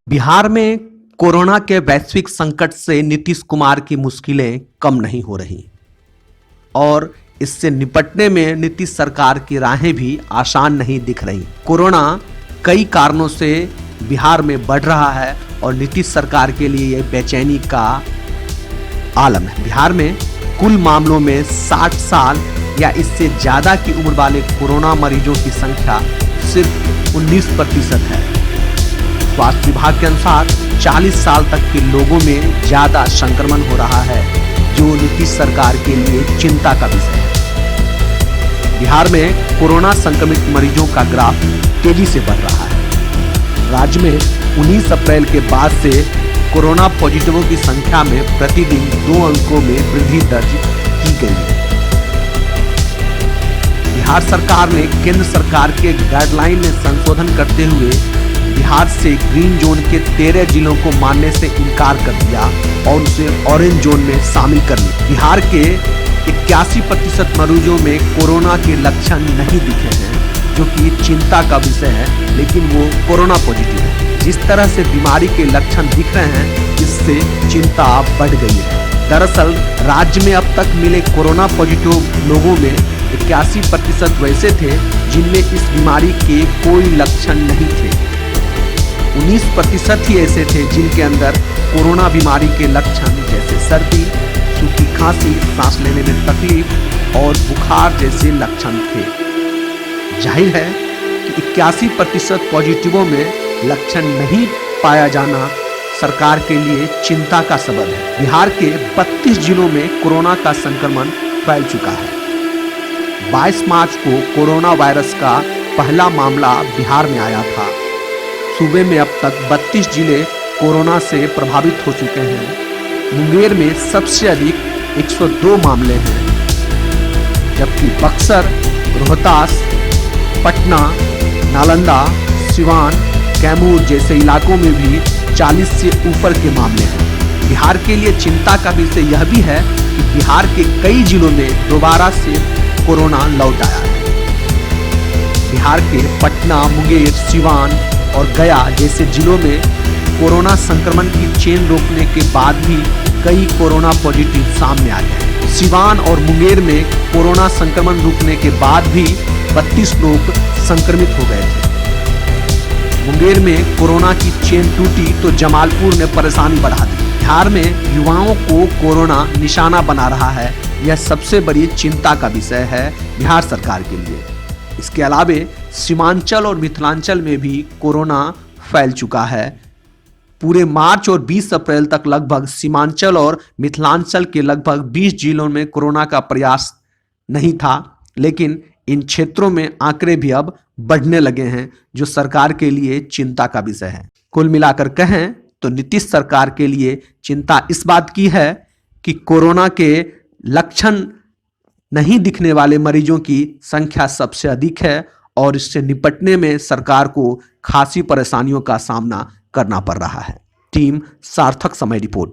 बिहार में कोरोना के वैश्विक संकट से नीतीश कुमार की मुश्किलें कम नहीं हो रही और इससे निपटने में नीतीश सरकार की राहें भी आसान नहीं दिख रही। कोरोना कई कारणों से बिहार में बढ़ रहा है और नीतीश सरकार के लिए यह बेचैनी का आलम है। बिहार में कुल मामलों में 60 साल या इससे ज्यादा की उम्र वाले कोरोना मरीजों की संख्या सिर्फ 19% है। स्वास्थ्य विभाग के अनुसार 40 साल तक के लोगों में ज्यादा संक्रमण हो रहा है, जो नीतीश सरकार के लिए चिंता का विषय है। बिहार में कोरोना संक्रमित मरीजों का ग्राफ तेजी से बढ़ रहा है। राज्य में 19 अप्रैल के बाद से कोरोना पॉजिटिवों की संख्या में प्रतिदिन 2 अंकों में वृद्धि दर्ज की गई है। बिहार सरकार ने केंद्र सरकार के गाइडलाइन में संशोधन करते हुए बिहार से ग्रीन जोन के 13 जिलों को मानने से इनकार कर दिया और उसे ऑरेंज जोन में शामिल कर लिया। बिहार के 81% मरीजों में कोरोना के लक्षण नहीं दिखे हैं, जो कि चिंता का विषय है, लेकिन वो कोरोना पॉजिटिव है। जिस तरह से बीमारी के लक्षण दिख रहे हैं, इससे चिंता बढ़ गई है। दरअसल राज्य में अब तक मिले कोरोना पॉजिटिव लोगों में 81% वैसे थे जिनमें इस बीमारी के कोई लक्षण नहीं थे। 19% ही ऐसे थे जिनके अंदर कोरोना बीमारी के लक्षण जैसे सर्दी, सूखी खांसी, सांस लेने में तकलीफ और बुखार जैसे लक्षण थे। जाहिर है कि 81% पॉजिटिवों में लक्षण नहीं पाया जाना सरकार के लिए चिंता का सबब है। बिहार के 32 जिलों में कोरोना का संक्रमण फैल चुका है। 22 मार्च को कोरोना वायरस का पहला मामला बिहार में आया था। सूबे में अब तक 32 जिले कोरोना से प्रभावित हो चुके हैं। मुंगेर में सबसे अधिक 102 मामले हैं, जबकि बक्सर, रोहतास, पटना, नालंदा, सिवान, कैमूर जैसे इलाकों में भी 40 से ऊपर के मामले हैं। बिहार के लिए चिंता का विषय यह भी है कि बिहार के कई जिलों में दोबारा से कोरोना लौट आया है। बिहार के पटना, मुंगेर, सिवान और गया जैसे जिलों में कोरोना संक्रमण की चेन रोकने के बाद भी कई कोरोना पॉजिटिव सामने आ गए। सिवान और मुंगेर में कोरोना संक्रमण रुकने के बाद भी 32 लोग संक्रमित हो गए थे। मुंगेर में कोरोना की चेन टूटी तो जमालपुर ने परेशानी बढ़ा दी। बिहार में युवाओं को कोरोना निशाना बना रहा है, यह सबसे बड़ी चिंता का विषय है बिहार सरकार के लिए। इसके अलावे सीमांचल और मिथिलांचल में भी कोरोना फैल चुका है। पूरे मार्च और 20 अप्रैल तक लगभग सीमांचल और मिथिलांचल के लगभग 20 जिलों में कोरोना का प्रयास नहीं था, लेकिन इन क्षेत्रों में आंकड़े भी अब बढ़ने लगे हैं, जो सरकार के लिए चिंता का विषय है। कुल मिलाकर कहें तो नीतीश सरकार के लिए चिंता इस बात की है कि कोरोना के लक्षण नहीं दिखने वाले मरीजों की संख्या सबसे अधिक है और इससे निपटने में सरकार को खासी परेशानियों का सामना करना पड़ रहा है। टीम सार्थक समय रिपोर्ट।